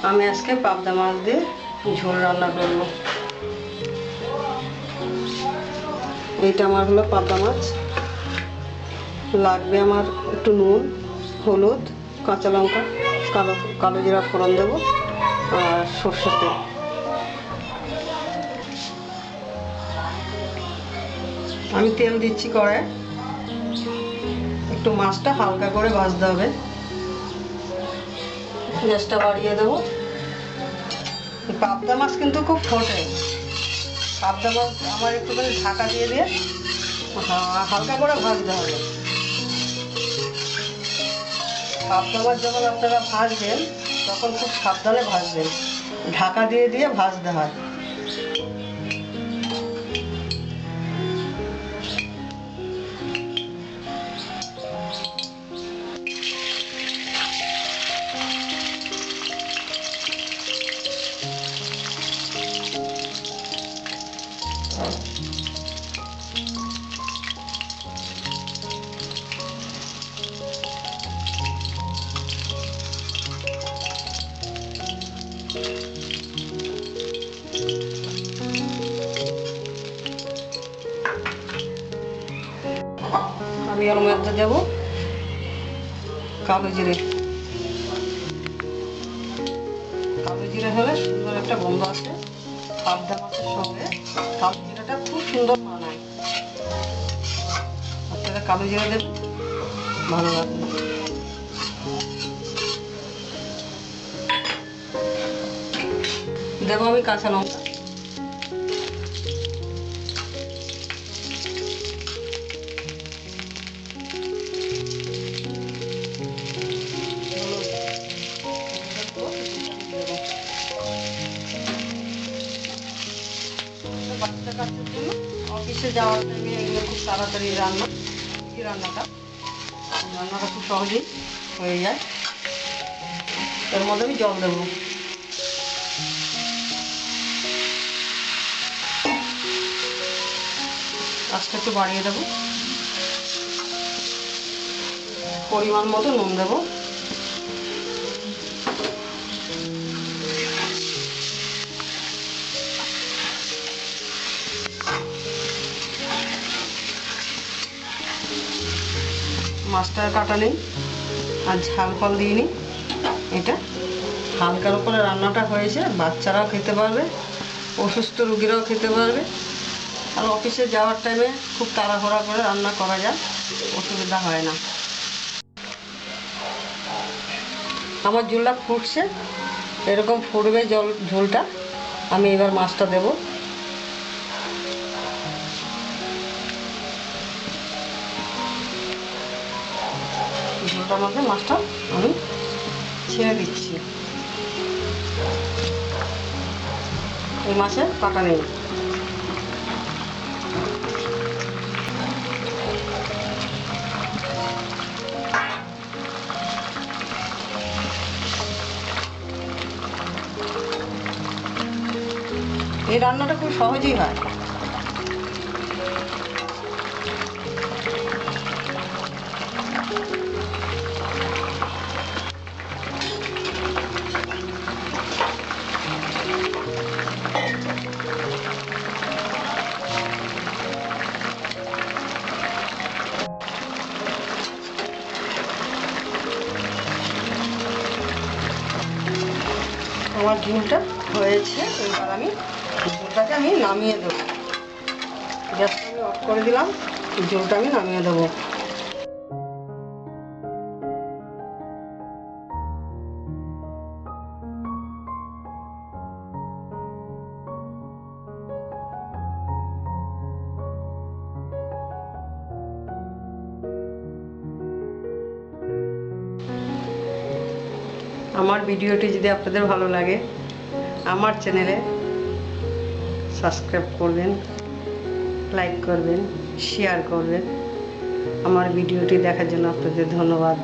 আমি আজকে পাবদা মাছ দিয়ে ঝোল রান্না করব। এইটা আমার হলো পাবদা মাছ। লাগবে আমার একটু নুন, হলুদ, কাঁচা লঙ্কা, কালো জিরা ফোড়ন দেবো আর সর্ষের তেল। আমি তেল দিচ্ছি কড়ায়। একটু মাছটা হালকা করে ভাজতে হবে। গ্যাসটা বাড়িয়ে দেবো। পাবদা মাছ কিন্তু খুব ফোটে। পাবদা মাছ আমার একটুখানি ঢাকা দিয়ে দিয়ে হালকা করে ভাজতে হবে। পাবদা মাছ যখন আপনারা ভাজবেন তখন খুব সাবধানে ভাজবেন, ঢাকা দিয়ে দিয়ে ভাজতে হয়। আমি এর মধ্যে দেবো কালো জিরে। কালো জিরে হলে সুন্দর একটা গন্ধ আসে। পাবদা মাছের সঙ্গে কালো জিরাটা খুব সুন্দর মানায়। আপনারা কালো জিরা দেবেন, ভালো লাগবে। দেবো আমি কাঁচা লঙ্কা। বাচ্চা কাচ্চার জন্য অফিসে যাওয়ার টাইমে এগুলো খুব তাড়াতাড়ি রান্নাটা খুব সহজেই হয়ে যায়। এর মধ্যে আমি জল দেবো। আজকে একটু বাড়িয়ে দেবো। পরিমাণ মতো নুন দেবো। মাছটা কাটা নেই আর ঝাল ফল দিইনি। এটা হালকার উপরে রান্নাটা হয়েছে, বাচ্চারাও খেতে পারবে, অসুস্থ রুগীরাও খেতে পারবে। আর অফিসে যাওয়ার টাইমে খুব তাড়াহুড়া করে রান্না করা যায়, অসুবিধা হয় না। আমার ঝোলটা ফুটছে, এরকম ফুটবে ঝোলটা। আমি এবার মাছটা দেবো। ঝোলটার মধ্যে মাছটা আমি ছেড়ে দিচ্ছি। এই মাছের কাটা নেই। এই রান্নাটা খুব সহজেই হয়। আমার ঝোলটা হয়েছে। এবার আমি ঝোলটাকে নামিয়ে দেবো। গ্যাসটা আমি অফ করে দিলাম। ঝোলটা আমি নামিয়ে দেবো। আমার ভিডিওটি যদি আপনাদের ভালো লাগে আমার চ্যানেলে সাবস্ক্রাইব করবেন, লাইক করবেন, শেয়ার করবেন। আমার ভিডিওটি দেখার জন্য আপনাদের ধন্যবাদ।